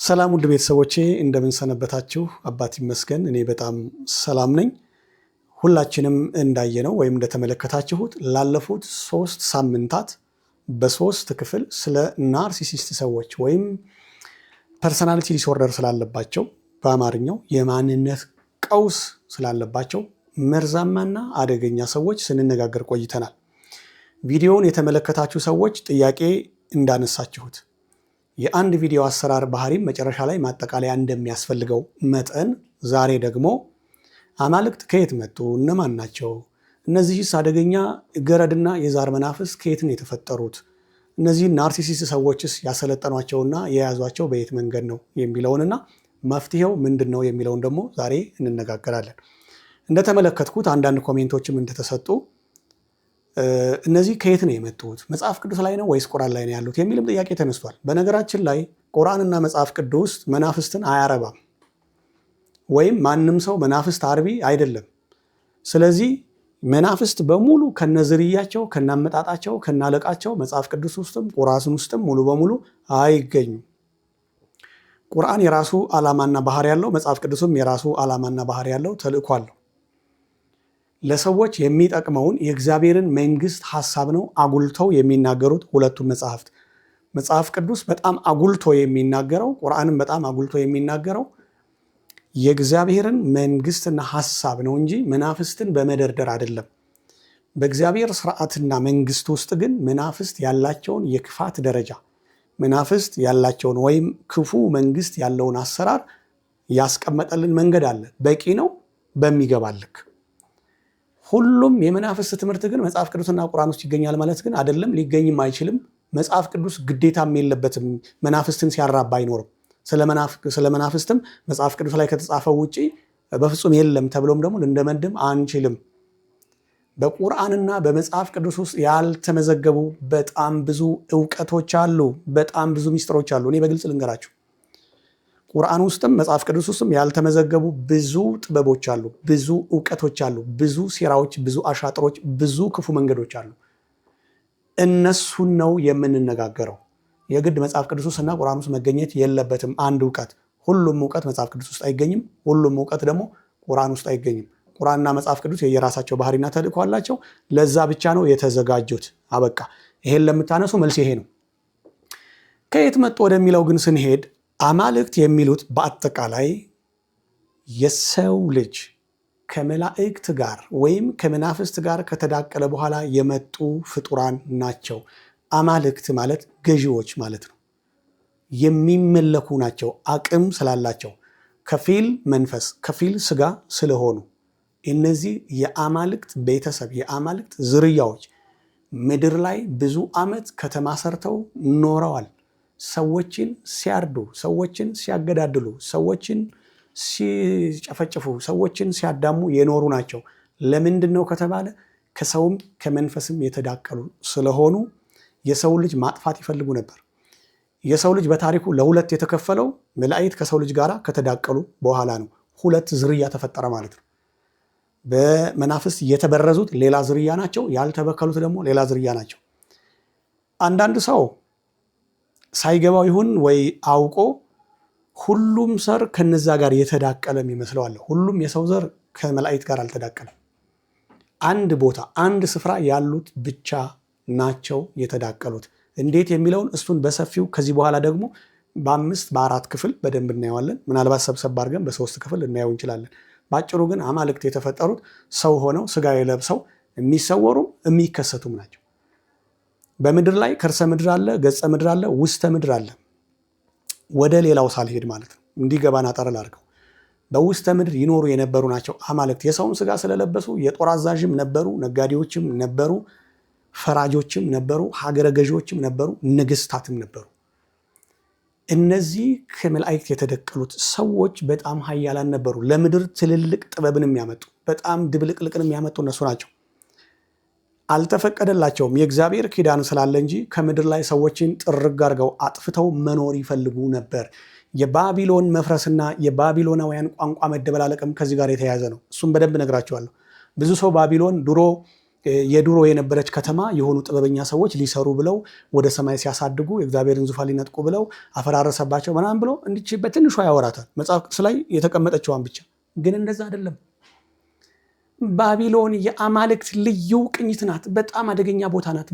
ሰላም ውድ ቤተሰቦቼ እንደምን ሰነበታችሁ? አባት ይመስገን እኔ በጣም ሰላም ነኝ። ሁላችንም እንዳየነው ወይም እንደተመለከታችሁት ላለፉት 3 ሳምንታት በ3 ክፍል ስለ ናርሲሲስት ሰዎች ወይም ፐርሰናሊቲ ዲስኦርደር ስላለባቸው በአማርኛው የማንነት ቀውስ ስላለባቸው መርዛማና አደገኛ ሰዎች ስንነጋገር ቆይተናል። ቪዲዮውን የተመለከታችሁ ሰዎች ጥያቄ እንዳነሳችሁት የአንድ ቪዲዮ አሰራር ባህሪም መጨረሻ ላይ ማጠቃለያ እንደሚያስፈልገው መጠን ዛሬ ደግሞ አማልክት ከየት መጡ? እነማን ናቸው? እነዚህስ አደገኛ ገረድና የዛር መናፍስ ከየት ነው የተፈጠሩት? እነዚህ ናርሲሲስት ሰዎችስ ያሰለጠኗቸውና የያዟቸው በየት መንገድ ነው የሚለውንና መፍትሄው ምንድን ነው የሚለውን ደግሞ ዛሬ እንነጋገራለን። እንደተመለከትኩት አንዳንድ ኮሜንቶችም እንደተሰጡ እነዚህ ከየት ነው የመጡት? መጽሐፍ ቅዱስ ላይ ነው ወይስ ቁርአን ላይ ነው ያሉት የሚልም ጥያቄ ተነስቷል። በነገራችን ላይ ቁርአንና መጽሐፍ ቅዱስ መናፍስትን አያረባም፣ ወይም ማንም ሰው መናፍስት አርቢ አይደለም። ስለዚህ መናፍስት በሙሉ ከነዝርያቸው ከናመጣጣቸው ከናለቃቸው መጽሐፍ ቅዱስ ውስጥም ቁርአን ውስጥም ሙሉ በሙሉ አይገኙም። ቁርአን የራሱ ዓላማና ባህሪ ያለው፣ መጽሐፍ ቅዱስም የራሱ ዓላማና ባህሪ ያለው ተልእኮ አለው። ለሰዎች የሚጠቅመውን የእግዚአብሔርን መንግስት ሐሳብ ነው አጉልተው የሚናገሩት ሁለቱም መጽሐፍት። መጽሐፍ ቅዱስ በጣም አጉልቶ የሚናገረው፣ ቁርአንም በጣም አጉልቶ የሚናገረው የእግዚአብሔርን መንግስትና ሐሳብ ነው እንጂ መናፍስትን በመደርደር አይደለም። በእግዚአብሔር ስርዓትና መንግስት ውስጥ ግን መናፍስት ያላቸውን የክፋት ደረጃ፣ መናፍስት ያላቸውን ወይም ክፉ መንግስት ያለውን አሰራር ያስቀመጠልን መንገድ አለ። በቂ ነው በሚገባልክ። ሁሉም የመናፍስት ትምህርት ግን መጽሐፍ ቅዱስና ቁርአን ውስጥ ይገኛል ማለት ግን አይደለም፣ ሊገኝም አይችልም። መጽሐፍ ቅዱስ ግዴታም የለበትም፣ መናፍስትን ሲያራባ አይኖርም። ስለ መናፍስትም መጽሐፍ ቅዱስ ላይ ከተጻፈው ውጪ በፍጹም የለም ተብሎም ደግሞ ልንደመድም አንችልም። በቁርአንና በመጽሐፍ ቅዱስ ውስጥ ያልተመዘገቡ በጣም ብዙ እውቀቶች አሉ፣ በጣም ብዙ ሚስጥሮች አሉ። እኔ በግልጽ ልንገራችሁ፣ ቁርአን ውስጥም መጽሐፍ ቅዱስ ውስጥም ያልተመዘገቡ ብዙ ጥበቦች አሉ፣ ብዙ እውቀቶች አሉ፣ ብዙ ሴራዎች፣ ብዙ አሻጥሮች፣ ብዙ ክፉ መንገዶች አሉ። እነሱን ነው የምንነጋገረው። የግድ መጽሐፍ ቅዱስ ውስጥና ቁርአን ውስጥ መገኘት የለበትም አንድ እውቀት። ሁሉም እውቀት መጽሐፍ ቅዱስ ውስጥ አይገኝም፣ ሁሉም እውቀት ደግሞ ቁርአን ውስጥ አይገኝም። ቁርአንና መጽሐፍ ቅዱስ የየራሳቸው ባህሪና ተልእኮ አላቸው። ለዛ ብቻ ነው የተዘጋጁት። አበቃ። ይሄን ለምታነሱ መልስ ይሄ ነው። ከየት መጡ ወደሚለው ግን ስንሄድ አማልክት የሚሉት በአጠቃላይ የሰው ልጅ ከመላእክት ጋር ወይም ከመናፍስት ጋር ከተዳቀለ በኋላ የመጡ ፍጡራን ናቸው። አማልክት ማለት ገዢዎች ማለት ነው። የሚመለኩ ናቸው፣ አቅም ስላላቸው፣ ከፊል መንፈስ ከፊል ስጋ ስለሆኑ እነዚህ የአማልክት ቤተሰብ የአማልክት ዝርያዎች ምድር ላይ ብዙ ዓመት ከተማ ሰርተው ኖረዋል። ሰዎችን ሲያርዱ፣ ሰዎችን ሲያገዳድሉ፣ ሰዎችን ሲጨፈጭፉ፣ ሰዎችን ሲያዳሙ የኖሩ ናቸው። ለምንድን ነው ከተባለ ከሰውም ከመንፈስም የተዳቀሉ ስለሆኑ የሰው ልጅ ማጥፋት ይፈልጉ ነበር። የሰው ልጅ በታሪኩ ለሁለት የተከፈለው መላእክት ከሰው ልጅ ጋር ከተዳቀሉ በኋላ ነው። ሁለት ዝርያ ተፈጠረ ማለት ነው። በመናፍስት የተበረዙት ሌላ ዝርያ ናቸው፣ ያልተበከሉት ደግሞ ሌላ ዝርያ ናቸው። አንዳንድ ሰው ሳይገባው ይሁን ወይ አውቆ ሁሉም ዘር ከነዛ ጋር የተዳቀለም ይመስለዋል። ሁሉም የሰው ዘር ከመላእክት ጋር አልተዳቀለም። አንድ ቦታ አንድ ስፍራ ያሉት ብቻ ናቸው የተዳቀሉት። እንዴት የሚለውን እሱን በሰፊው ከዚህ በኋላ ደግሞ በ4 ክፍል በደንብ እናየዋለን። ምናልባት ሰብሰብ አድርገን በ3 ክፍል እናየው እንችላለን። ባጭሩ ግን አማልክት የተፈጠሩት ሰው ሆነው ስጋ የለብሰው የሚሰወሩም የሚከሰቱም ናቸው። በምድር ላይ ከርሰ ምድር አለ፣ ገጸ ምድር አለ፣ ውስተ ምድር አለ። ወደ ሌላው ሳልሄድ ማለት ነው እንዲገባን አጠር ላድርገው። በውስተ ምድር ይኖሩ የነበሩ ናቸው አማልክት። የሰውን ስጋ ስለለበሱ የጦር አዛዥም ነበሩ፣ ነጋዴዎችም ነበሩ፣ ፈራጆችም ነበሩ፣ ሀገረ ገዢዎችም ነበሩ፣ ንግስታትም ነበሩ። እነዚህ ከመላእክት የተደቀሉት ሰዎች በጣም ኃያላን ነበሩ። ለምድር ትልልቅ ጥበብን የሚያመጡ በጣም ድብልቅልቅን የሚያመጡ እነሱ ናቸው። አልተፈቀደላቸውም የእግዚአብሔር ኪዳን ስላለ እንጂ ከምድር ላይ ሰዎችን ጥርግ አድርገው አጥፍተው መኖር ይፈልጉ ነበር። የባቢሎን መፍረስና የባቢሎናውያን ቋንቋ መደበላለቅም ከዚህ ጋር የተያያዘ ነው። እሱም በደንብ ነግራቸዋለሁ። ብዙ ሰው ባቢሎን ድሮ የድሮ የነበረች ከተማ የሆኑ ጥበበኛ ሰዎች ሊሰሩ ብለው ወደ ሰማይ ሲያሳድጉ የእግዚአብሔርን ዙፋን ሊነጥቁ ብለው አፈራረሰባቸው ምናምን ብሎ እንዲህ በትንሿ ያወራታል መጽሐፍ ቅዱስ ላይ የተቀመጠችዋን ብቻ። ግን እንደዛ አይደለም። ባቢሎን የአማልክት ልዩ ቅኝት ናት። በጣም አደገኛ ቦታ ናት።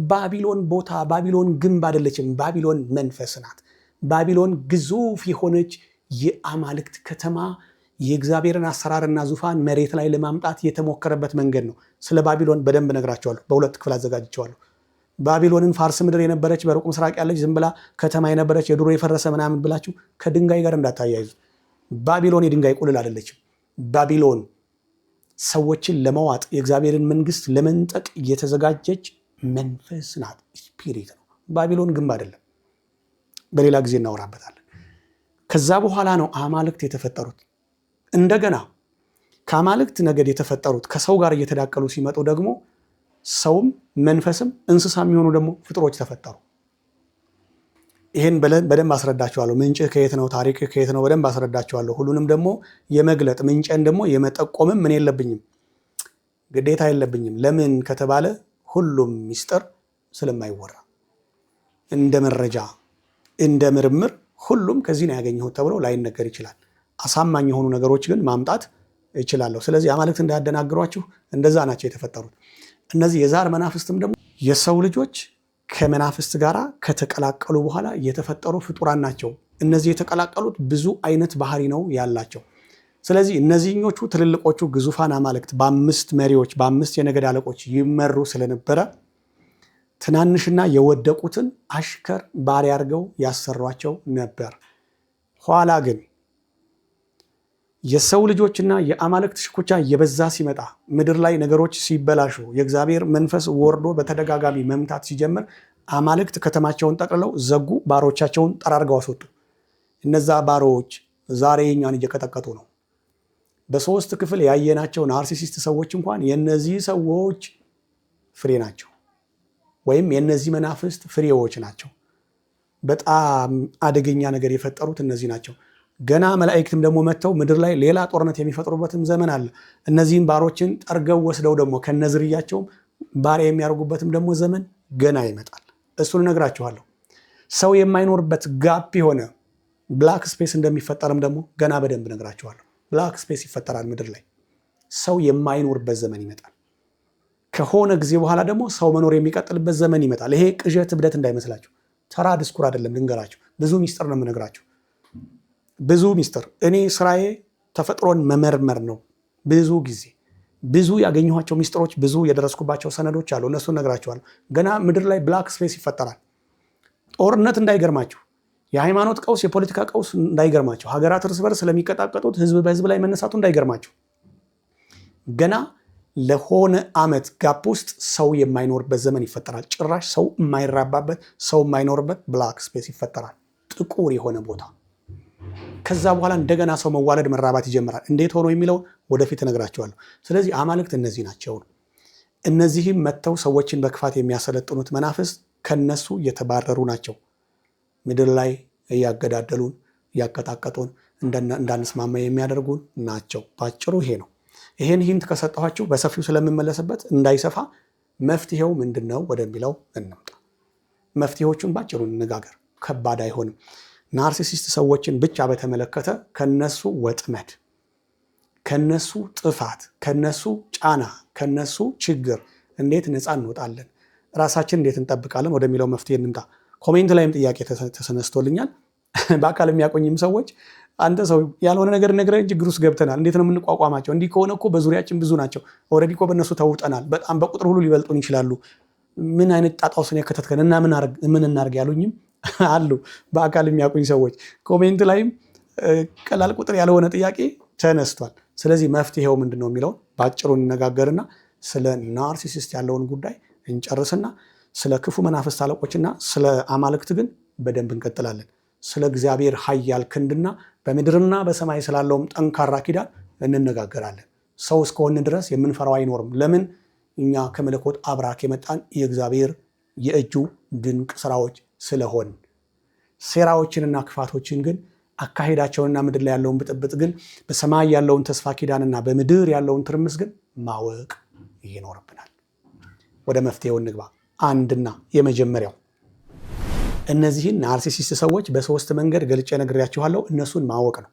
ባቢሎን ግንብ አይደለችም። ባቢሎን መንፈስ ናት። ባቢሎን ግዙፍ የሆነች የአማልክት ከተማ፣ የእግዚአብሔርን አሰራርና ዙፋን መሬት ላይ ለማምጣት የተሞከረበት መንገድ ነው። ስለ ባቢሎን በደንብ ነግራቸዋለሁ። በ2 ክፍል አዘጋጅቸዋለሁ። ባቢሎንን ፋርስ ምድር የነበረች በሩቅ ምስራቅ ያለች ዝም ብላ ከተማ የነበረች የድሮ የፈረሰ ምናምን ብላችሁ ከድንጋይ ጋር እንዳታያይዙ። ባቢሎን የድንጋይ ቁልል አይደለችም። ባቢሎን ሰዎችን ለመዋጥ የእግዚአብሔርን መንግስት ለመንጠቅ የተዘጋጀች መንፈስ ናት። ስፒሪት ነው። ባቢሎን ግንብ አይደለም። በሌላ ጊዜ እናወራበታለን። ከዛ በኋላ ነው አማልክት የተፈጠሩት። እንደገና ከአማልክት ነገድ የተፈጠሩት ከሰው ጋር እየተዳቀሉ ሲመጡ ደግሞ ሰውም መንፈስም እንስሳ የሚሆኑ ደግሞ ፍጥሮች ተፈጠሩ። ይህን በደንብ አስረዳቸዋለሁ። ምንጭህ ከየት ነው፣ ታሪክህ ከየት ነው፣ በደንብ አስረዳቸዋለሁ። ሁሉንም ደግሞ የመግለጥ ምንጭን ደግሞ የመጠቆምም ምን የለብኝም፣ ግዴታ የለብኝም። ለምን ከተባለ ሁሉም ሚስጥር ስለማይወራ እንደ መረጃ እንደ ምርምር ሁሉም ከዚህ ነው ያገኘሁት ተብሎ ላይነገር ይችላል። አሳማኝ የሆኑ ነገሮች ግን ማምጣት እችላለሁ። ስለዚህ አማልክት እንዳያደናግሯችሁ፣ እንደዛ ናቸው የተፈጠሩት። እነዚህ የዛር መናፍስትም ደግሞ የሰው ልጆች ከመናፍስት ጋር ከተቀላቀሉ በኋላ የተፈጠሩ ፍጡራን ናቸው። እነዚህ የተቀላቀሉት ብዙ አይነት ባህሪ ነው ያላቸው። ስለዚህ እነዚህኞቹ ትልልቆቹ ግዙፋን አማልክት በ5 መሪዎች በ5 የነገድ አለቆች ይመሩ ስለነበረ ትናንሽና የወደቁትን አሽከር ባሪያ አድርገው ያሰሯቸው ነበር። ኋላ ግን የሰው ልጆችና የአማልክት ሽኩቻ የበዛ ሲመጣ፣ ምድር ላይ ነገሮች ሲበላሹ፣ የእግዚአብሔር መንፈስ ወርዶ በተደጋጋሚ መምታት ሲጀምር አማልክት ከተማቸውን ጠቅልለው ዘጉ፣ ባሮቻቸውን ጠራርገው አስወጡ። እነዛ ባሮች ዛሬ እኛን እየቀጠቀጡ ነው። በ3 ክፍል ያየናቸው ናርሲሲስት ሰዎች እንኳን የነዚህ ሰዎች ፍሬ ናቸው፣ ወይም የነዚህ መናፍስት ፍሬዎች ናቸው። በጣም አደገኛ ነገር የፈጠሩት እነዚህ ናቸው። ገና መላእክትም ደግሞ መጥተው ምድር ላይ ሌላ ጦርነት የሚፈጥሩበትም ዘመን አለ። እነዚህም ባሮችን ጠርገው ወስደው ደግሞ ከነዝርያቸውም ባሪያ የሚያደርጉበትም ደግሞ ዘመን ገና ይመጣል። እሱን እነግራችኋለሁ። ሰው የማይኖርበት ጋፕ የሆነ ብላክ ስፔስ እንደሚፈጠርም ደግሞ ገና በደንብ እነግራችኋለሁ። ብላክ ስፔስ ይፈጠራል ምድር ላይ። ሰው የማይኖርበት ዘመን ይመጣል። ከሆነ ጊዜ በኋላ ደግሞ ሰው መኖር የሚቀጥልበት ዘመን ይመጣል። ይሄ ቅዠት እብደት እንዳይመስላችሁ፣ ተራ ድስኩር አይደለም። ልንገራችሁ፣ ብዙ ሚስጥር ነው የምነግራችሁ። ብዙ ሚስጥር። እኔ ስራዬ ተፈጥሮን መመርመር ነው። ብዙ ጊዜ ብዙ ያገኘኋቸው ሚስጥሮች፣ ብዙ የደረስኩባቸው ሰነዶች አሉ። እነሱ እነግራችኋለሁ። ገና ምድር ላይ ብላክ ስፔስ ይፈጠራል። ጦርነት እንዳይገርማችሁ፣ የሃይማኖት ቀውስ፣ የፖለቲካ ቀውስ እንዳይገርማችሁ፣ ሀገራት እርስ በርስ ስለሚቀጣቀጡት ህዝብ በህዝብ ላይ መነሳቱ እንዳይገርማችሁ። ገና ለሆነ ዓመት ጋፕ ውስጥ ሰው የማይኖርበት ዘመን ይፈጠራል። ጭራሽ ሰው የማይራባበት፣ ሰው የማይኖርበት ብላክ ስፔስ ይፈጠራል። ጥቁር የሆነ ቦታ። ከዛ በኋላ እንደገና ሰው መዋለድ መራባት ይጀምራል። እንዴት ሆኖ የሚለውን ወደፊት እነግራቸዋለሁ። ስለዚህ አማልክት እነዚህ ናቸው። እነዚህም መጥተው ሰዎችን በክፋት የሚያሰለጥኑት መናፍስት ከነሱ የተባረሩ ናቸው። ምድር ላይ እያገዳደሉን እያቀጣቀጡን እንዳንስማማ የሚያደርጉን ናቸው። ባጭሩ ይሄ ነው። ይሄን ሂንት ከሰጠኋችሁ በሰፊው ስለምመለስበት እንዳይሰፋ መፍትሄው ምንድን ነው ወደሚለው እንምጣ። መፍትሄዎቹን ባጭሩ እንነጋገር፣ ከባድ አይሆንም። ናርሲሲስት ሰዎችን ብቻ በተመለከተ ከነሱ ወጥመድ፣ ከነሱ ጥፋት፣ ከነሱ ጫና፣ ከነሱ ችግር እንዴት ነፃ እንወጣለን፣ ራሳችን እንዴት እንጠብቃለን ወደሚለው መፍትሄ እንምጣ። ኮሜንት ላይም ጥያቄ ተነስቶልኛል። በአካል የሚያቆኝም ሰዎች አንተ ሰው ያልሆነ ነገር ነግረን ችግር ውስጥ ገብተናል፣ እንዴት ነው የምንቋቋማቸው? እንዲህ ከሆነ እኮ በዙሪያችን ብዙ ናቸው፣ ኦልሬዲ እኮ በእነሱ ተውጠናል፣ በጣም በቁጥር ሁሉ ሊበልጡን ይችላሉ፣ ምን አይነት ጣጣ ውስጥ ነው የከተትከን እና ምን እናርግ ያሉኝም አሉ። በአካል የሚያቆኝ ሰዎች ኮሜንት ላይም ቀላል ቁጥር ያልሆነ ጥያቄ ተነስቷል። ስለዚህ መፍትሄው ምንድን ነው የሚለውን በአጭሩ እንነጋገርና ስለ ናርሲሲስት ያለውን ጉዳይ እንጨርስና ስለ ክፉ መናፍስት አለቆችና ስለ አማልክት ግን በደንብ እንቀጥላለን። ስለ እግዚአብሔር ኃያል ክንድና በምድርና በሰማይ ስላለውም ጠንካራ ኪዳን እንነጋገራለን። ሰው እስከሆን ድረስ የምንፈራው አይኖርም። ለምን? እኛ ከመለኮት አብራክ የመጣን የእግዚአብሔር የእጁ ድንቅ ስራዎች ስለሆን። ሴራዎችንና ክፋቶችን ግን አካሄዳቸውንና ምድር ላይ ያለውን ብጥብጥ ግን በሰማይ ያለውን ተስፋ ኪዳንና በምድር ያለውን ትርምስ ግን ማወቅ ይኖርብናል። ወደ መፍትሄው እንግባ። አንድና የመጀመሪያው እነዚህን ናርሲሲስት ሰዎች በሶስት መንገድ ገልጬ ነግሬያችኋለሁ። እነሱን ማወቅ ነው።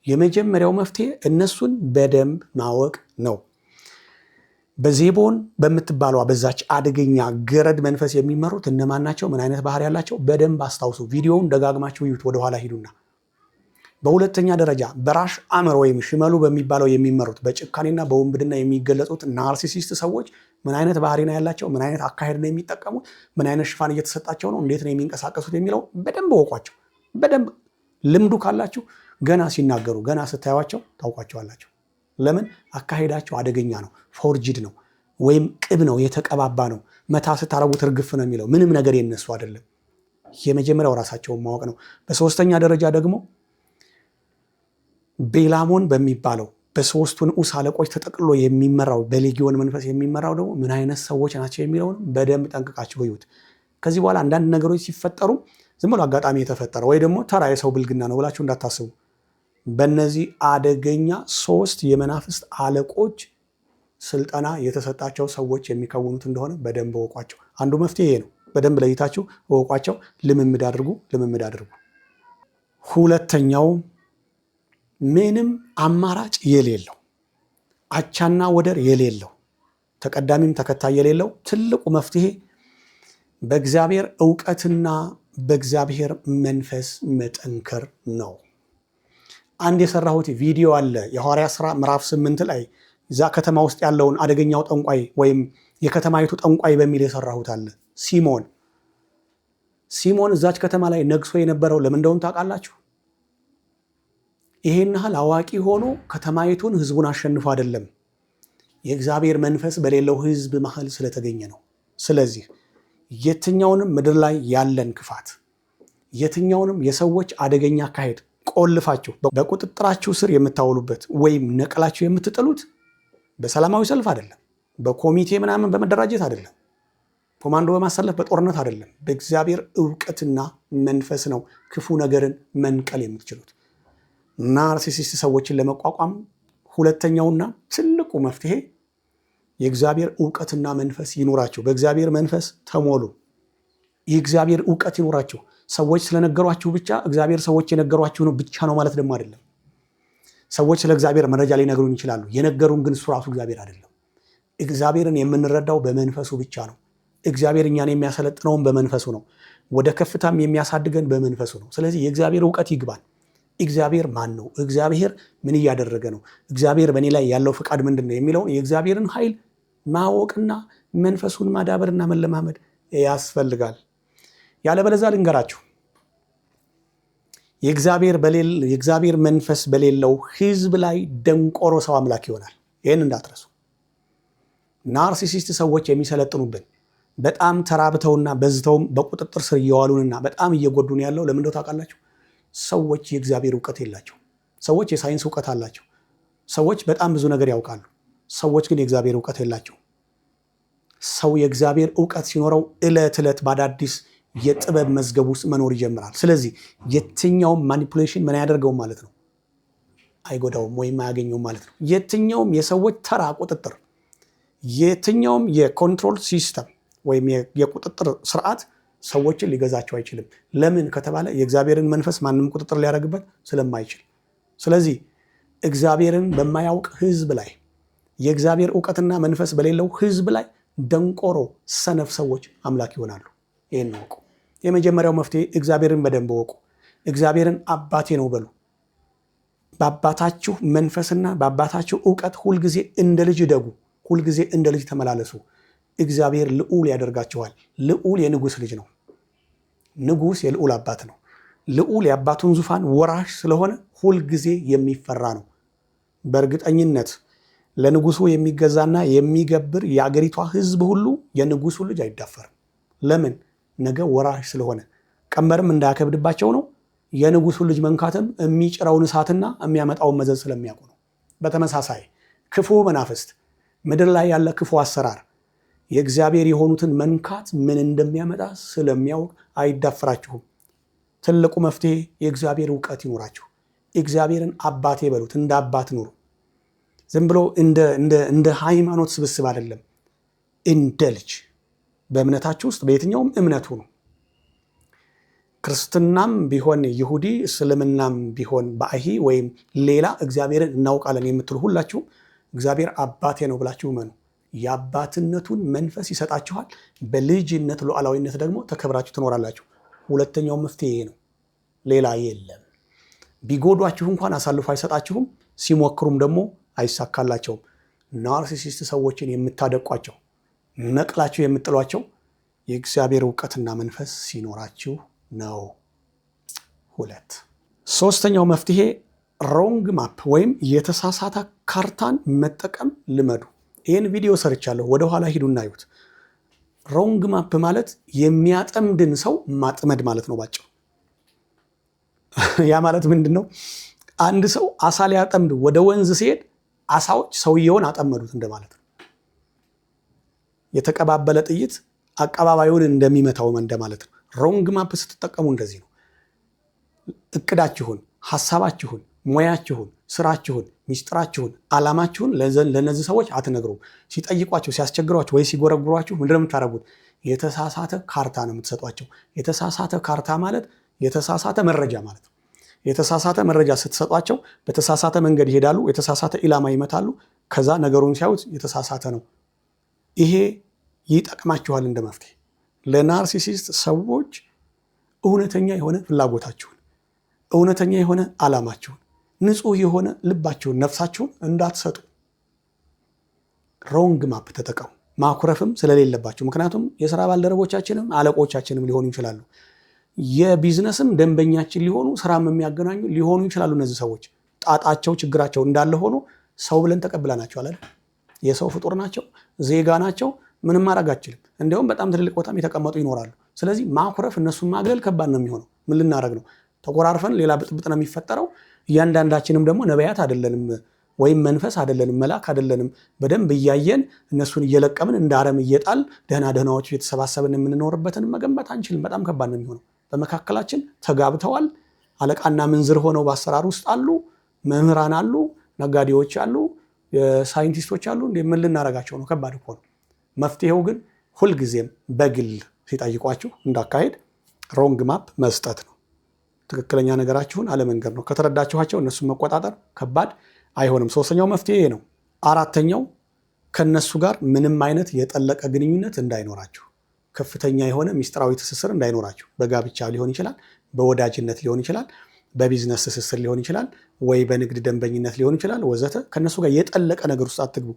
የመጀመሪያው መፍትሄ እነሱን በደንብ ማወቅ ነው። በዜቦን በምትባለዋ በዛች አደገኛ ገረድ መንፈስ የሚመሩት እነማን ናቸው? ምን አይነት ባህሪ ያላቸው? በደንብ አስታውሱ። ቪዲዮውን ደጋግማችሁ ይዩት፣ ወደኋላ ሂዱና። በሁለተኛ ደረጃ በራሽ አመር ወይም ሽመሉ በሚባለው የሚመሩት በጭካኔና በውንብድና የሚገለጹት ናርሲሲስት ሰዎች ምን አይነት ባህሪ ነው ያላቸው? ምን አይነት አካሄድ ነው የሚጠቀሙት? ምን አይነት ሽፋን እየተሰጣቸው ነው? እንዴት ነው የሚንቀሳቀሱት? የሚለው በደንብ ወቋቸው። በደንብ ልምዱ ካላችሁ ገና ሲናገሩ ገና ስታዩቸው ታውቋቸዋላችሁ። ለምን? አካሄዳቸው አደገኛ ነው፣ ፎርጅድ ነው፣ ወይም ቅብ ነው፣ የተቀባባ ነው። መታ ስታረጉት እርግፍ ነው የሚለው። ምንም ነገር የነሱ አይደለም። የመጀመሪያው ራሳቸውን ማወቅ ነው። በሶስተኛ ደረጃ ደግሞ ቤላሞን በሚባለው በሶስቱ ንዑስ አለቆች ተጠቅሎ የሚመራው በሌጊዮን መንፈስ የሚመራው ደግሞ ምን አይነት ሰዎች ናቸው የሚለውን በደንብ ጠንቅቃችሁ እዩት። ከዚህ በኋላ አንዳንድ ነገሮች ሲፈጠሩ ዝም ብሎ አጋጣሚ የተፈጠረ ወይ ደግሞ ተራ የሰው ብልግና ነው ብላችሁ እንዳታስቡ። በእነዚህ አደገኛ ሶስት የመናፍስት አለቆች ስልጠና የተሰጣቸው ሰዎች የሚከውኑት እንደሆነ በደንብ እወቋቸው። አንዱ መፍትሄ ይሄ ነው። በደንብ ለይታችሁ እወቋቸው። ልምምድ አድርጉ። ሁለተኛው ምንም አማራጭ የሌለው አቻና ወደር የሌለው ተቀዳሚም ተከታይ የሌለው ትልቁ መፍትሄ በእግዚአብሔር ዕውቀትና በእግዚአብሔር መንፈስ መጠንከር ነው። አንድ የሰራሁት ቪዲዮ አለ የሐዋርያት ሥራ ምዕራፍ 8 ላይ እዛ ከተማ ውስጥ ያለውን አደገኛው ጠንቋይ ወይም የከተማይቱ ጠንቋይ በሚል የሰራሁት አለ። ሲሞን እዛች ከተማ ላይ ነግሶ የነበረው ለምን እንደሆነ ታውቃላችሁ? ይሄን ያህል አዋቂ ሆኖ ከተማይቱን ህዝቡን አሸንፎ አይደለም፣ የእግዚአብሔር መንፈስ በሌለው ህዝብ መሃል ስለተገኘ ነው። ስለዚህ የትኛውንም ምድር ላይ ያለን ክፋት፣ የትኛውንም የሰዎች አደገኛ አካሄድ ቆልፋችሁ በቁጥጥራችሁ ስር የምታውሉበት ወይም ነቅላችሁ የምትጥሉት በሰላማዊ ሰልፍ አይደለም፣ በኮሚቴ ምናምን በመደራጀት አይደለም፣ ኮማንዶ በማሰለፍ በጦርነት አይደለም። በእግዚአብሔር ዕውቀትና መንፈስ ነው ክፉ ነገርን መንቀል የምትችሉት። ናርሲሲስት ሰዎችን ለመቋቋም ሁለተኛውና ትልቁ መፍትሄ የእግዚአብሔር ዕውቀትና መንፈስ ይኖራቸው። በእግዚአብሔር መንፈስ ተሞሉ። የእግዚአብሔር ዕውቀት ይኖራቸው። ሰዎች ስለነገሯችሁ ብቻ እግዚአብሔር ሰዎች የነገሯችሁ ነው ብቻ ነው ማለት ደግሞ አይደለም። ሰዎች ስለ እግዚአብሔር መረጃ ሊነግሩን ይችላሉ። የነገሩን ግን እሱ ራሱ እግዚአብሔር አይደለም። እግዚአብሔርን የምንረዳው በመንፈሱ ብቻ ነው። እግዚአብሔር እኛን የሚያሰለጥነውን በመንፈሱ ነው። ወደ ከፍታም የሚያሳድገን በመንፈሱ ነው። ስለዚህ የእግዚአብሔር ዕውቀት ይግባል። እግዚአብሔር ማን ነው? እግዚአብሔር ምን እያደረገ ነው? እግዚአብሔር በእኔ ላይ ያለው ፍቃድ ምንድን ነው የሚለውን የእግዚአብሔርን ኃይል ማወቅና መንፈሱን ማዳበርና መለማመድ ያስፈልጋል። ያለበለዚያ ልንገራችሁ፣ የእግዚአብሔር መንፈስ በሌለው ህዝብ ላይ ደንቆሮ ሰው አምላክ ይሆናል። ይህን እንዳትረሱ። ናርሲሲስት ሰዎች የሚሰለጥኑብን በጣም ተራብተውና በዝተውም በቁጥጥር ስር እየዋሉንና በጣም እየጎዱን ያለው ለምን እንደው ታውቃላችሁ? ሰዎች የእግዚአብሔር ዕውቀት የላቸው። ሰዎች የሳይንስ ዕውቀት አላቸው። ሰዎች በጣም ብዙ ነገር ያውቃሉ። ሰዎች ግን የእግዚአብሔር ዕውቀት የላቸው። ሰው የእግዚአብሔር ዕውቀት ሲኖረው ዕለት ዕለት በአዳዲስ የጥበብ መዝገብ ውስጥ መኖር ይጀምራል። ስለዚህ የትኛውም ማኒፑሌሽን ምን ያደርገውም ማለት ነው? አይጎዳውም ወይም አያገኘውም ማለት ነው። የትኛውም የሰዎች ተራ ቁጥጥር፣ የትኛውም የኮንትሮል ሲስተም ወይም የቁጥጥር ስርዓት ሰዎችን ሊገዛቸው አይችልም። ለምን ከተባለ የእግዚአብሔርን መንፈስ ማንም ቁጥጥር ሊያደርግበት ስለማይችል። ስለዚህ እግዚአብሔርን በማያውቅ ህዝብ ላይ፣ የእግዚአብሔር ዕውቀትና መንፈስ በሌለው ህዝብ ላይ ደንቆሮ ሰነፍ ሰዎች አምላክ ይሆናሉ። ይህን እወቁ። የመጀመሪያው መፍትሄ እግዚአብሔርን በደንብ እወቁ። እግዚአብሔርን አባቴ ነው በሉ። በአባታችሁ መንፈስና በአባታችሁ ዕውቀት ሁልጊዜ እንደ ልጅ እደጉ። ሁልጊዜ እንደ ልጅ ተመላለሱ። እግዚአብሔር ልዑል ያደርጋችኋል። ልዑል የንጉሥ ልጅ ነው። ንጉሥ የልዑል አባት ነው። ልዑል የአባቱን ዙፋን ወራሽ ስለሆነ ሁልጊዜ የሚፈራ ነው። በእርግጠኝነት ለንጉሱ የሚገዛና የሚገብር የአገሪቷ ህዝብ ሁሉ የንጉሱ ልጅ አይዳፈርም። ለምን? ነገ ወራሽ ስለሆነ ቀንበርም እንዳያከብድባቸው ነው። የንጉሱ ልጅ መንካትም የሚጭረውን እሳትና የሚያመጣውን መዘዝ ስለሚያውቁ ነው። በተመሳሳይ ክፉ መናፍስት፣ ምድር ላይ ያለ ክፉ አሰራር የእግዚአብሔር የሆኑትን መንካት ምን እንደሚያመጣ ስለሚያውቅ አይዳፍራችሁም። ትልቁ መፍትሄ የእግዚአብሔር ዕውቀት ይኖራችሁ። እግዚአብሔርን አባቴ በሉት። እንደ አባት ኑሩ። ዝም ብሎ እንደ ሃይማኖት ስብስብ አይደለም። እንደ ልጅ በእምነታችሁ ውስጥ በየትኛውም እምነቱ ነው። ክርስትናም ቢሆን ይሁዲ፣ እስልምናም ቢሆን ባዕሂ ወይም ሌላ እግዚአብሔርን እናውቃለን የምትሉ ሁላችሁም እግዚአብሔር አባቴ ነው ብላችሁ እመኑ። የአባትነቱን መንፈስ ይሰጣችኋል። በልጅነት ሉዓላዊነት ደግሞ ተከብራችሁ ትኖራላችሁ። ሁለተኛው መፍትሄ ነው፣ ሌላ የለም። ቢጎዷችሁ እንኳን አሳልፎ አይሰጣችሁም። ሲሞክሩም ደግሞ አይሳካላቸውም። ናርሲሲስት ሰዎችን የምታደቋቸው ነቅላችሁ የምጥሏቸው የእግዚአብሔር እውቀትና መንፈስ ሲኖራችሁ ነው። 2 ሶስተኛው መፍትሄ ሮንግ ማፕ ወይም የተሳሳተ ካርታን መጠቀም ልመዱ። ይህን ቪዲዮ ሰርቻለሁ፣ ወደኋላ ሂዱና እዩት። ሮንግ ማፕ ማለት የሚያጠምድን ሰው ማጥመድ ማለት ነው ባጭሩ። ያ ማለት ምንድን ነው? አንድ ሰው አሳ ሊያጠምድ ወደ ወንዝ ሲሄድ አሳዎች ሰውየውን አጠመዱት እንደማለት ነው። የተቀባበለ ጥይት አቀባባዩን እንደሚመታው እንደማለት ነው። ሮንግ ማፕ ስትጠቀሙ እንደዚህ ነው። እቅዳችሁን፣ ሐሳባችሁን፣ ሙያችሁን፣ ስራችሁን፣ ሚስጥራችሁን፣ ዓላማችሁን ለነዚህ ሰዎች አትነግሩም። ሲጠይቋቸው፣ ሲያስቸግሯቸው ወይ ሲጎረጉሯችሁ ምንድን ነው የምታደርጉት? የተሳሳተ ካርታ ነው የምትሰጧቸው። የተሳሳተ ካርታ ማለት የተሳሳተ መረጃ ማለት ነው። የተሳሳተ መረጃ ስትሰጧቸው በተሳሳተ መንገድ ይሄዳሉ፣ የተሳሳተ ኢላማ ይመታሉ። ከዛ ነገሩን ሲያዩት የተሳሳተ ነው። ይሄ ይጠቅማችኋል እንደ መፍትሄ። ለናርሲሲስት ሰዎች እውነተኛ የሆነ ፍላጎታችሁን፣ እውነተኛ የሆነ ዓላማችሁን፣ ንጹህ የሆነ ልባችሁን፣ ነፍሳችሁን እንዳትሰጡ ሮንግ ማፕ ተጠቀሙ። ማኩረፍም ስለሌለባችሁ፣ ምክንያቱም የስራ ባልደረቦቻችንም አለቆቻችንም ሊሆኑ ይችላሉ። የቢዝነስም ደንበኛችን ሊሆኑ፣ ስራም የሚያገናኙ ሊሆኑ ይችላሉ። እነዚህ ሰዎች ጣጣቸው፣ ችግራቸው እንዳለ ሆኖ ሰው ብለን ተቀብለናቸው አይደል? የሰው ፍጡር ናቸው፣ ዜጋ ናቸው። ምንም ማድረግ አችልም። እንዲያውም በጣም ትልልቅ ቦታም የተቀመጡ ይኖራሉ። ስለዚህ ማኩረፍ፣ እነሱን ማግለል ከባድ ነው የሚሆነው። ምን ልናደርግ ነው? ተቆራርፈን ሌላ ብጥብጥ ነው የሚፈጠረው። እያንዳንዳችንም ደግሞ ነቢያት አይደለንም ወይም መንፈስ አይደለንም፣ መልአክ አይደለንም። በደንብ እያየን እነሱን እየለቀምን እንደ አረም እየጣል ደህና ደህናዎቹ የተሰባሰብን የምንኖርበትን መገንባት አንችልም። በጣም ከባድ ነው የሚሆነው። በመካከላችን ተጋብተዋል። አለቃና ምንዝር ሆነው በአሰራር ውስጥ አሉ። መምህራን አሉ፣ ነጋዴዎች አሉ፣ ሳይንቲስቶች አሉ። ምን ልናደርጋቸው ነው? ከባድ እኮ ነው። መፍትሄው ግን ሁልጊዜም በግል ሲጠይቋችሁ እንዳካሄድ ሮንግ ማፕ መስጠት ነው። ትክክለኛ ነገራችሁን አለመንገር ነው። ከተረዳችኋቸው እነሱን መቆጣጠር ከባድ አይሆንም። ሶስተኛው መፍትሄ ነው። አራተኛው ከነሱ ጋር ምንም አይነት የጠለቀ ግንኙነት እንዳይኖራችሁ፣ ከፍተኛ የሆነ ሚስጥራዊ ትስስር እንዳይኖራችሁ። በጋብቻ ሊሆን ይችላል፣ በወዳጅነት ሊሆን ይችላል፣ በቢዝነስ ትስስር ሊሆን ይችላል፣ ወይ በንግድ ደንበኝነት ሊሆን ይችላል ወዘተ። ከነሱ ጋር የጠለቀ ነገር ውስጥ አትግቡ።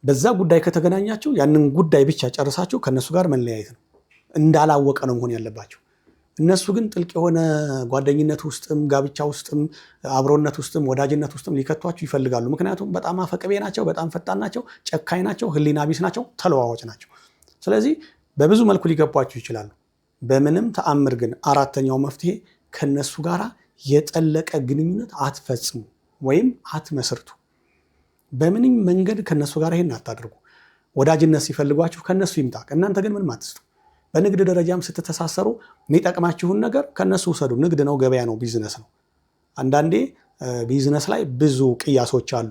በዛ ጉዳይ ከተገናኛችሁ ያንን ጉዳይ ብቻ ጨርሳችሁ ከነሱ ጋር መለያየት ነው። እንዳላወቀ ነው መሆን ያለባችሁ። እነሱ ግን ጥልቅ የሆነ ጓደኝነት ውስጥም፣ ጋብቻ ውስጥም፣ አብሮነት ውስጥም፣ ወዳጅነት ውስጥም ሊከቷችሁ ይፈልጋሉ። ምክንያቱም በጣም አፈቅቤ ናቸው፣ በጣም ፈጣን ናቸው፣ ጨካኝ ናቸው፣ ህሊና ቢስ ናቸው፣ ተለዋዋጭ ናቸው። ስለዚህ በብዙ መልኩ ሊገቧችሁ ይችላሉ። በምንም ተአምር ግን አራተኛው መፍትሄ ከነሱ ጋር የጠለቀ ግንኙነት አትፈጽሙ ወይም አትመስርቱ። በምንም መንገድ ከነሱ ጋር ይሄን አታድርጉ። ወዳጅነት ሲፈልጓችሁ ከነሱ ይምጣ፣ እናንተ ግን ምንም አትስጡ። በንግድ ደረጃም ስትተሳሰሩ የሚጠቅማችሁን ነገር ከነሱ ውሰዱ። ንግድ ነው፣ ገበያ ነው፣ ቢዝነስ ነው። አንዳንዴ ቢዝነስ ላይ ብዙ ቅያሶች አሉ።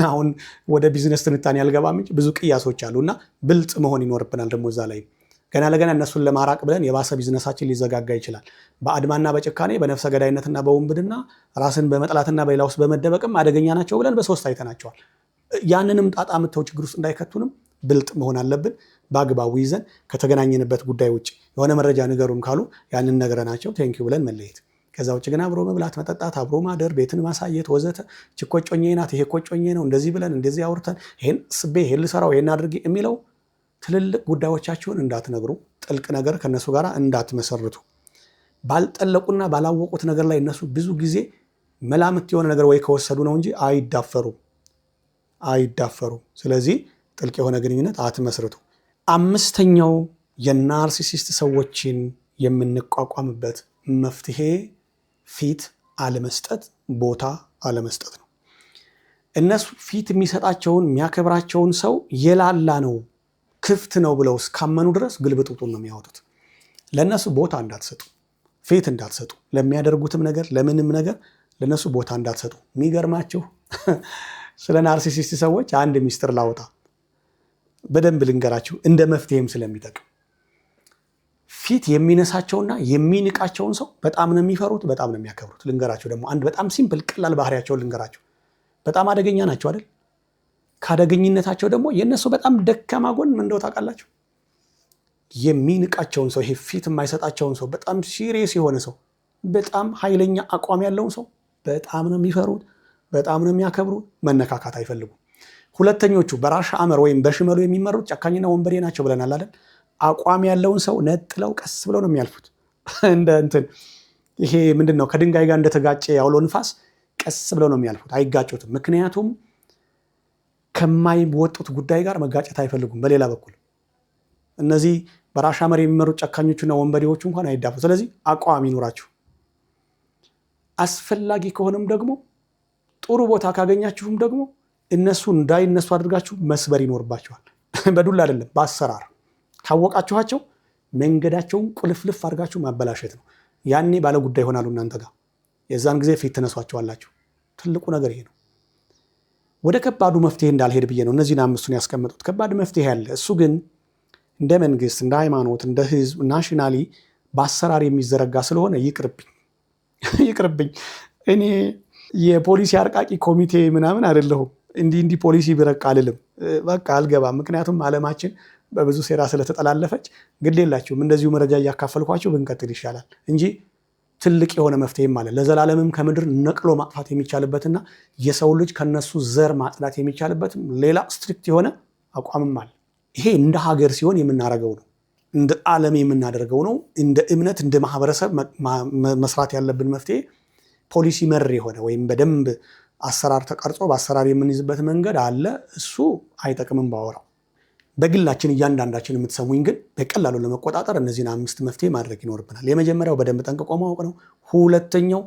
አሁን ወደ ቢዝነስ ትንታኔ ያልገባም እንጂ ብዙ ቅያሶች አሉ እና ብልጥ መሆን ይኖርብናል። ደግሞ እዛ ላይ ገና ለገና እነሱን ለማራቅ ብለን የባሰ ቢዝነሳችን ሊዘጋጋ ይችላል። በአድማና በጭካኔ በነፍሰ ገዳይነትና በውንብድና ራስን በመጥላትና በሌላ ውስጥ በመደበቅም አደገኛ ናቸው ብለን በሶስት አይተናቸዋል። ያንንም ጣጣ ምተው ችግር ውስጥ እንዳይከቱንም ብልጥ መሆን አለብን። በአግባቡ ይዘን ከተገናኘንበት ጉዳይ ውጭ የሆነ መረጃ ንገሩን ካሉ ያንን ነግረናቸው ቴንኪው ብለን መለየት። ከዛ ውጭ ግን አብሮ መብላት፣ መጠጣት፣ አብሮ ማደር፣ ቤትን ማሳየት ወዘተ ችኮ ጮኜ ናት፣ ይሄ ቆጮኜ ነው፣ እንደዚህ ብለን እንደዚህ አውርተን ይሄን ስቤ ይሄን ልሰራው ይሄን አድርጌ የሚለው ትልልቅ ጉዳዮቻችሁን እንዳትነግሩ፣ ጥልቅ ነገር ከነሱ ጋር እንዳትመሰርቱ። ባልጠለቁና ባላወቁት ነገር ላይ እነሱ ብዙ ጊዜ መላምት የሆነ ነገር ወይ ከወሰዱ ነው እንጂ አይዳፈሩም። ስለዚህ ጥልቅ የሆነ ግንኙነት አትመስርቱ። አምስተኛው የናርሲሲስት ሰዎችን የምንቋቋምበት መፍትሄ ፊት አለመስጠት፣ ቦታ አለመስጠት ነው። እነሱ ፊት የሚሰጣቸውን የሚያከብራቸውን ሰው የላላ ነው ክፍት ነው ብለው እስካመኑ ድረስ ግልብጡጡን ነው የሚያወጡት። ለእነሱ ቦታ እንዳትሰጡ፣ ፊት እንዳትሰጡ፣ ለሚያደርጉትም ነገር ለምንም ነገር ለእነሱ ቦታ እንዳትሰጡ። የሚገርማችሁ ስለ ናርሲሲስት ሰዎች አንድ ሚስጥር ላውጣ። በደንብ ልንገራችሁ፣ እንደ መፍትሄም ስለሚጠቅም ፊት የሚነሳቸውና የሚንቃቸውን ሰው በጣም ነው የሚፈሩት፣ በጣም ነው የሚያከብሩት። ልንገራችሁ ደግሞ አንድ በጣም ሲምፕል ቀላል ባህሪያቸውን ልንገራችሁ። በጣም አደገኛ ናቸው አይደል? ካደገኝነታቸው ደግሞ የእነሱ በጣም ደካማ ጎን ምን እንደው ታውቃላችሁ? የሚንቃቸውን ሰው፣ ይሄ ፊት የማይሰጣቸውን ሰው፣ በጣም ሲሪየስ የሆነ ሰው፣ በጣም ኃይለኛ አቋም ያለውን ሰው በጣም ነው የሚፈሩት፣ በጣም ነው የሚያከብሩት። መነካካት አይፈልጉም። ሁለተኞቹ በራሽ አመር ወይም በሽመሉ የሚመሩት ጨካኝና ወንበዴ ናቸው ብለናል አይደል? አቋም ያለውን ሰው ነጥለው ቀስ ብለው ነው የሚያልፉት። እንደ እንትን ይሄ ምንድን ነው ከድንጋይ ጋር እንደተጋጨ ያውሎ ንፋስ ቀስ ብለው ነው የሚያልፉት፣ አይጋጩትም። ምክንያቱም ከማይወጡት ጉዳይ ጋር መጋጨት አይፈልጉም። በሌላ በኩል እነዚህ በራሽ አመር የሚመሩት ጨካኞቹና ወንበዴዎቹ እንኳን አይዳፉ። ስለዚህ አቋም ይኑራችሁ። አስፈላጊ ከሆነም ደግሞ ጥሩ ቦታ ካገኛችሁም ደግሞ እነሱ እንዳይነሱ አድርጋችሁ መስበር ይኖርባችኋል። በዱላ አይደለም፣ በአሰራር ካወቃችኋቸው መንገዳቸውን ቁልፍልፍ አድርጋችሁ ማበላሸት ነው። ያኔ ባለ ጉዳይ ይሆናሉ እናንተ ጋር። የዛን ጊዜ ፊት ትነሷቸዋላችሁ። ትልቁ ነገር ይሄ ነው። ወደ ከባዱ መፍትሄ እንዳልሄድ ብዬ ነው እነዚህን አምስቱን ያስቀመጡት። ከባድ መፍትሄ አለ። እሱ ግን እንደ መንግስት፣ እንደ ሃይማኖት፣ እንደ ህዝብ ናሽናሊ በአሰራር የሚዘረጋ ስለሆነ ይቅርብኝ። እኔ የፖሊሲ አርቃቂ ኮሚቴ ምናምን አይደለሁም። እንዲህ ፖሊሲ ብረቅ አልልም። በቃ አልገባም። ምክንያቱም ዓለማችን በብዙ ሴራ ስለተጠላለፈች ግድ የላችሁም። እንደዚሁ መረጃ እያካፈልኳቸው ብንቀጥል ይሻላል እንጂ ትልቅ የሆነ መፍትሄም አለ። ለዘላለምም ከምድር ነቅሎ ማጥፋት የሚቻልበትና የሰው ልጅ ከነሱ ዘር ማጽዳት የሚቻልበትም ሌላ ስትሪክት የሆነ አቋምም አለ። ይሄ እንደ ሀገር ሲሆን የምናደርገው ነው። እንደ ዓለም የምናደርገው ነው። እንደ እምነት፣ እንደ ማህበረሰብ መስራት ያለብን መፍትሄ ፖሊሲ መር የሆነ ወይም በደንብ አሰራር ተቀርጾ በአሰራር የምንይዝበት መንገድ አለ። እሱ አይጠቅምም ባወራው። በግላችን እያንዳንዳችን የምትሰሙኝ ግን በቀላሉ ለመቆጣጠር እነዚህን 5 መፍትሄ ማድረግ ይኖርብናል። የመጀመሪያው በደንብ ጠንቅቆ ማወቅ ነው። ሁለተኛው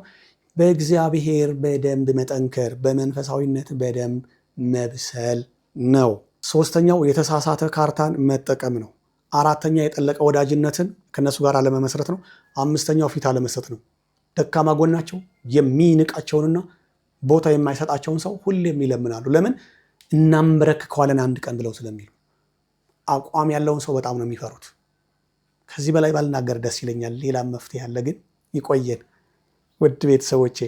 በእግዚአብሔር በደንብ መጠንከር፣ በመንፈሳዊነት በደንብ መብሰል ነው። ሶስተኛው የተሳሳተ ካርታን መጠቀም ነው። አራተኛ የጠለቀ ወዳጅነትን ከነሱ ጋር አለመመስረት ነው። አምስተኛው ፊት አለመስጠት ነው። ደካማ ጎናቸው የሚንቃቸውንና ቦታ የማይሰጣቸውን ሰው ሁሌም ይለምናሉ። ለምን? እናንበረክከዋለን አንድ ቀን ብለው ስለሚሉ። አቋም ያለውን ሰው በጣም ነው የሚፈሩት። ከዚህ በላይ ባልናገር ደስ ይለኛል። ሌላም መፍትሄ አለ፣ ግን ይቆየን። ውድ ቤተሰቦቼ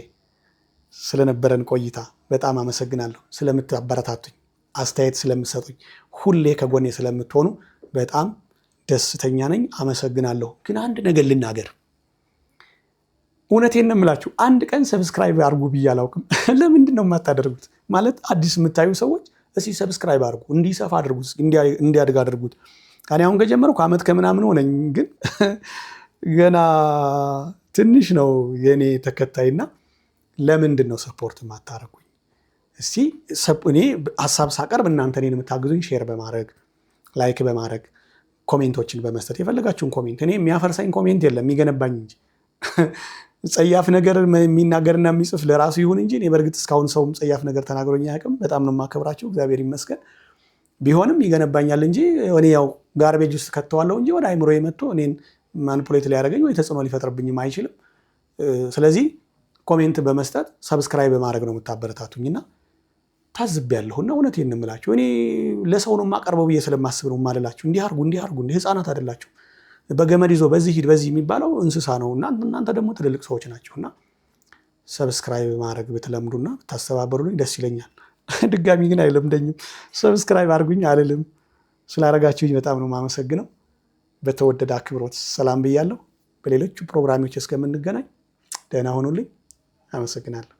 ስለነበረን ቆይታ በጣም አመሰግናለሁ። ስለምታበረታቱኝ፣ አስተያየት ስለምትሰጡኝ፣ ሁሌ ከጎኔ ስለምትሆኑ በጣም ደስተኛ ነኝ። አመሰግናለሁ። ግን አንድ ነገር ልናገር። እውነቴን ነው የምላችሁ። አንድ ቀን ሰብስክራይብ አድርጉ ብዬ አላውቅም። ለምንድን ነው የማታደርጉት? ማለት አዲስ የምታዩ ሰዎች እስኪ ሰብስክራይብ አድርጉ፣ እንዲሰፋ አድርጉት፣ እንዲያድግ አድርጉት። እኔ አሁን ከጀመርኩ ዓመት ከምናምን ሆነኝ፣ ግን ገና ትንሽ ነው የእኔ ተከታይና ለምንድን ነው ሰፖርት የማታደርጉኝ? እስቲ እኔ ሀሳብ ሳቀርብ እናንተ እኔን የምታግዙኝ ሼር በማድረግ ላይክ በማድረግ ኮሜንቶችን በመስጠት የፈለጋችሁን ኮሜንት። እኔ የሚያፈርሳኝ ኮሜንት የለም የሚገነባኝ እንጂ ጸያፍ ነገር የሚናገርና የሚጽፍ ለራሱ ይሁን እንጂ እኔ በእርግጥ እስካሁን ሰውም ጸያፍ ነገር ተናግሮኝ አያውቅም። በጣም ነው የማከብራቸው፣ እግዚአብሔር ይመስገን። ቢሆንም ይገነባኛል እንጂ እኔ ያው ጋርቤጅ ውስጥ ከተዋለሁ እንጂ ወደ አይምሮ የመጥቶ እኔን ማኒፑሌት ሊያደርገኝ ወይ ተጽዕኖ ሊፈጥርብኝም አይችልም። ስለዚህ ኮሜንት በመስጠት ሰብስክራይብ በማድረግ ነው የምታበረታቱኝና ታዝቤያለሁና እውነቴን ነው የምላችሁ። እኔ ለሰው ነው የማቀርበው ብዬ ስለማስብ ነው የማልላችሁ። እንዲህ አድርጉ፣ እንዲህ ህፃናት አይደላችሁ። በገመድ ይዞ በዚህ ሂድ በዚህ የሚባለው እንስሳ ነው እና እናንተ ደግሞ ትልልቅ ሰዎች ናችሁና ሰብስክራይብ ማድረግ ብትለምዱና ብታስተባበሩልኝ ደስ ይለኛል። ድጋሚ ግን አይለምደኝም። ሰብስክራይብ አድርጉኝ አልልም። ስላደረጋችሁኝ በጣም ነው የማመሰግነው። በተወደደ አክብሮት ሰላም ብያለሁ። በሌሎቹ ፕሮግራሞች እስከምንገናኝ ደህና ሆኑልኝ። አመሰግናለሁ።